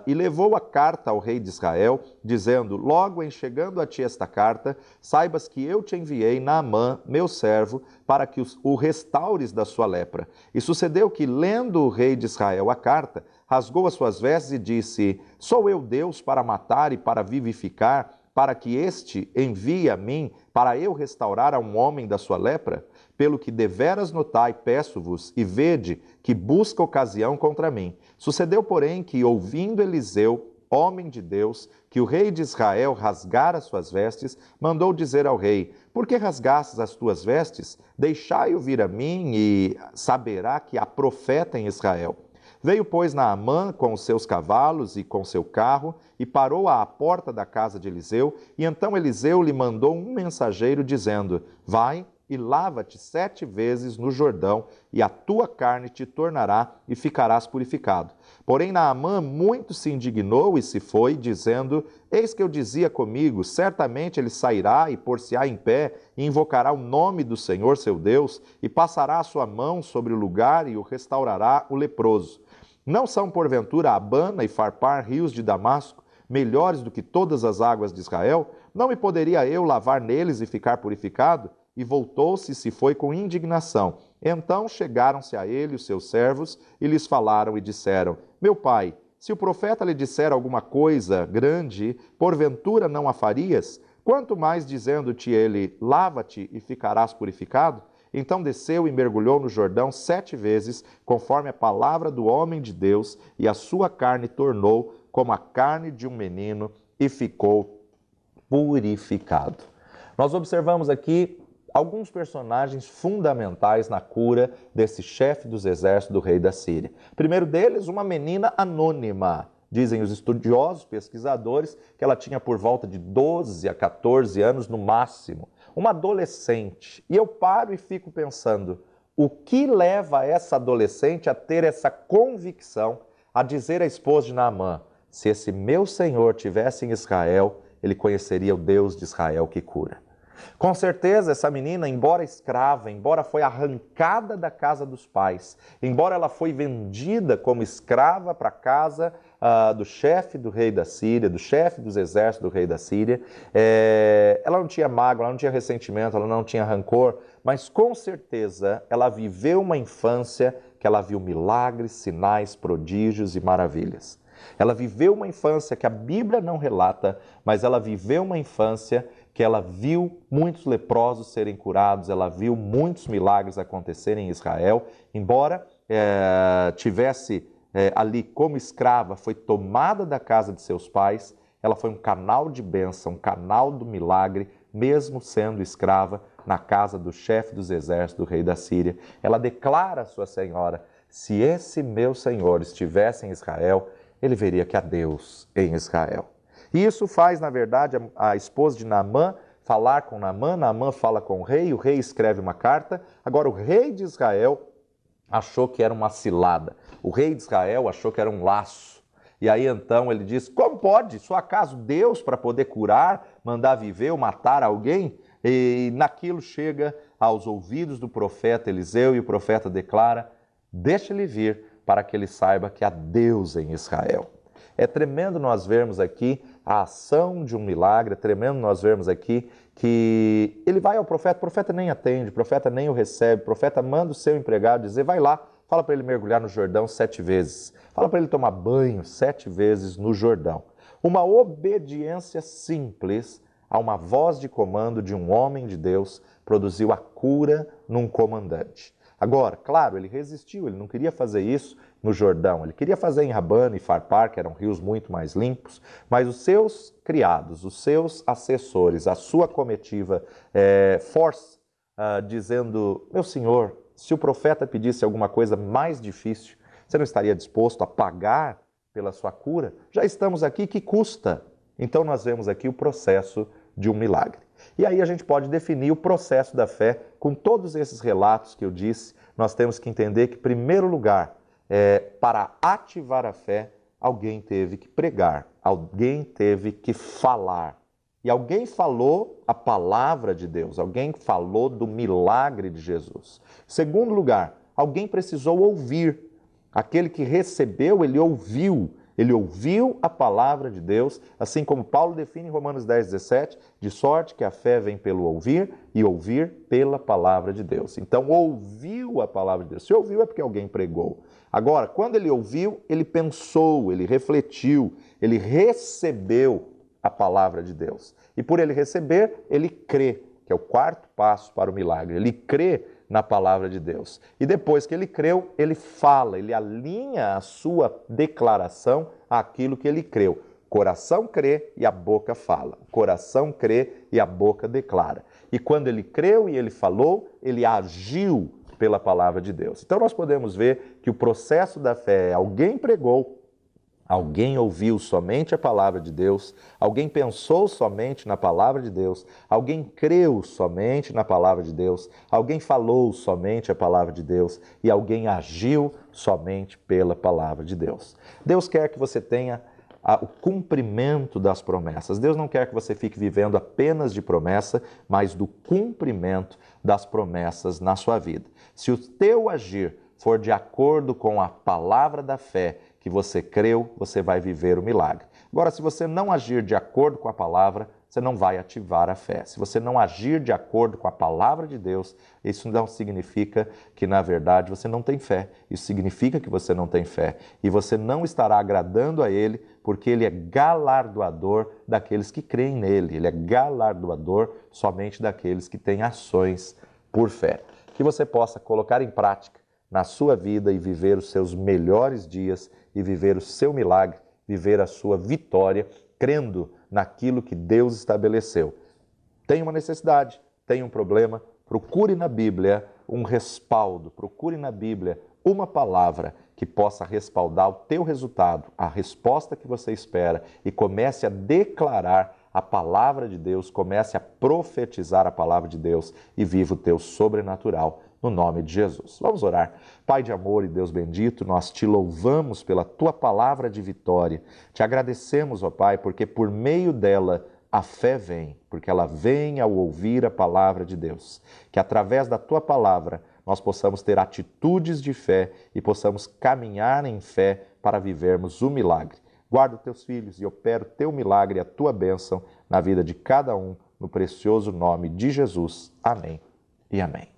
E levou a carta ao rei de Israel, dizendo: Logo em chegando a ti esta carta, saibas que eu te enviei Naamã, meu servo, para que o restaures da sua lepra. E sucedeu que, lendo o rei de Israel a carta, rasgou as suas vestes e disse: Sou eu Deus para matar e para vivificar, para que este envie a mim, para eu restaurar a um homem da sua lepra? Pelo que deveras notai, peço-vos, e vede que busca ocasião contra mim. Sucedeu, porém, que, ouvindo Eliseu, homem de Deus, que o rei de Israel rasgara suas vestes, mandou dizer ao rei: Por que rasgastes as tuas vestes? Deixai-o vir a mim, e saberá que há profeta em Israel. Veio, pois, Naamã com os seus cavalos e com seu carro, e parou à porta da casa de Eliseu, e então Eliseu lhe mandou um mensageiro, dizendo: Vai e lava-te 7 vezes no Jordão, e a tua carne te tornará, e ficarás purificado. Porém Naamã muito se indignou e se foi, dizendo: Eis que eu dizia comigo, certamente ele sairá e pôr-se-á em pé, e invocará o nome do Senhor seu Deus, e passará a sua mão sobre o lugar, e o restaurará o leproso. Não são, porventura, Abana e Farpar, rios de Damasco, melhores do que todas as águas de Israel? Não me poderia eu lavar neles e ficar purificado? E voltou-se e se foi com indignação. Então chegaram-se a ele os seus servos e lhes falaram e disseram: Meu pai, se o profeta lhe disser alguma coisa grande, porventura não a farias? Quanto mais dizendo-te ele: Lava-te e ficarás purificado? Então desceu e mergulhou no Jordão 7 vezes, conforme a palavra do homem de Deus, e a sua carne tornou como a carne de um menino, e ficou purificado. Nós observamos aqui alguns personagens fundamentais na cura desse chefe dos exércitos do rei da Síria. Primeiro deles, uma menina anônima. Dizem os estudiosos, pesquisadores, que ela tinha por volta de 12 a 14 anos no máximo. Uma adolescente. E eu paro e fico pensando, o que leva essa adolescente a ter essa convicção, a dizer à esposa de Naamã: se esse meu senhor tivesse em Israel, ele conheceria o Deus de Israel que cura. Com certeza, essa menina, embora escrava, embora foi arrancada da casa dos pais, embora ela foi vendida como escrava para a casa do chefe do rei da Síria, do chefe dos exércitos do rei da Síria, ela não tinha mágoa, ela não tinha ressentimento, ela não tinha rancor, mas com certeza ela viveu uma infância que ela viu milagres, sinais, prodígios e maravilhas. Ela viveu uma infância que a Bíblia não relata, mas ela viveu uma infância que ela viu muitos leprosos serem curados, ela viu muitos milagres acontecerem em Israel, embora tivesse ali como escrava, foi tomada da casa de seus pais, ela foi um canal de bênção, um canal do milagre, mesmo sendo escrava na casa do chefe dos exércitos do rei da Síria. Ela declara à sua senhora: se esse meu senhor estivesse em Israel, ele veria que há Deus em Israel. E isso faz, na verdade, a esposa de Naamã falar com Naamã, Naamã fala com o rei escreve uma carta. Agora, o rei de Israel achou que era uma cilada, o rei de Israel achou que era um laço. E aí então ele diz: como pode? Só acaso Deus, para poder curar, mandar viver ou matar alguém? E naquilo chega aos ouvidos do profeta Eliseu, e o profeta declara: deixa ele vir, para que ele saiba que há Deus em Israel. É tremendo nós vermos aqui a ação de um milagre, é tremendo nós vermos aqui que ele vai ao profeta, o profeta nem atende, o profeta nem o recebe, o profeta manda o seu empregado dizer: vai lá, fala para ele mergulhar no Jordão 7 vezes, fala para ele tomar banho 7 vezes no Jordão. Uma obediência simples a uma voz de comando de um homem de Deus produziu a cura num comandante. Agora, claro, ele resistiu, ele não queria fazer isso no Jordão, ele queria fazer em Abana e Farpar, que eram rios muito mais limpos, mas os seus criados, os seus assessores, a sua comitiva força, dizendo: meu senhor, se o profeta pedisse alguma coisa mais difícil, você não estaria disposto a pagar pela sua cura? Já estamos aqui, que custa? Então nós vemos aqui o processo de um milagre. E aí a gente pode definir o processo da fé com todos esses relatos que eu disse. Nós temos que entender que, em primeiro lugar, para ativar a fé, alguém teve que pregar, alguém teve que falar. E alguém falou a palavra de Deus, alguém falou do milagre de Jesus. Segundo lugar, alguém precisou ouvir. Aquele que recebeu, ele ouviu a palavra de Deus, assim como Paulo define em Romanos 10:17, de sorte que a fé vem pelo ouvir e ouvir pela palavra de Deus. Então, ouviu a palavra de Deus. Se ouviu é porque alguém pregou. Agora, quando ele ouviu, ele pensou, ele refletiu, ele recebeu a palavra de Deus. E por ele receber, ele crê, que é o quarto passo para o milagre. Ele crê na palavra de Deus. E depois que ele creu, ele fala, ele alinha a sua declaração àquilo que ele creu. Coração crê e a boca fala. Coração crê e a boca declara. E quando ele creu e ele falou, ele agiu pela palavra de Deus. Então nós podemos ver que o processo da fé é alguém pregou, alguém ouviu somente a palavra de Deus, alguém pensou somente na palavra de Deus, alguém creu somente na palavra de Deus, alguém falou somente a palavra de Deus e alguém agiu somente pela palavra de Deus. Deus quer que você tenha o cumprimento das promessas. Deus não quer que você fique vivendo apenas de promessa, mas do cumprimento das promessas na sua vida. Se o teu agir for de acordo com a palavra da fé que você creu, você vai viver o milagre. Agora, se você não agir de acordo com a palavra, você não vai ativar a fé. Se você não agir de acordo com a palavra de Deus, isso não significa que, na verdade, você não tem fé. Isso significa que você não tem fé. E você não estará agradando a Ele, porque Ele é galardoador daqueles que creem nele. Ele é galardoador somente daqueles que têm ações por fé. Que você possa colocar em prática na sua vida e viver os seus melhores dias e viver o seu milagre, viver a sua vitória, crendo naquilo que Deus estabeleceu. Tem uma necessidade, tem um problema, procure na Bíblia um respaldo, procure na Bíblia uma palavra que possa respaldar o teu resultado, a resposta que você espera e comece a declarar a palavra de Deus, comece a profetizar a palavra de Deus e viva o teu sobrenatural no nome de Jesus. Vamos orar. Pai de amor e Deus bendito, nós te louvamos pela tua palavra de vitória. Te agradecemos, ó Pai, porque por meio dela a fé vem, porque ela vem ao ouvir a palavra de Deus. Que através da tua palavra nós possamos ter atitudes de fé e possamos caminhar em fé para vivermos o milagre. Guarda os teus filhos e opera o teu milagre e a tua bênção na vida de cada um, no precioso nome de Jesus. Amém e amém.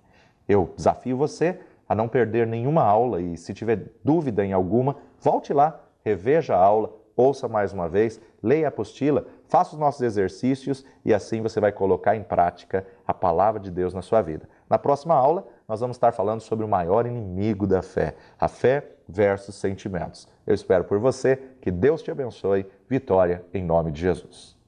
Eu desafio você a não perder nenhuma aula e, se tiver dúvida em alguma, volte lá, reveja a aula, ouça mais uma vez, leia a apostila, faça os nossos exercícios e assim você vai colocar em prática a palavra de Deus na sua vida. Na próxima aula, nós vamos estar falando sobre o maior inimigo da fé, a fé versus sentimentos. Eu espero por você, que Deus te abençoe, vitória em nome de Jesus.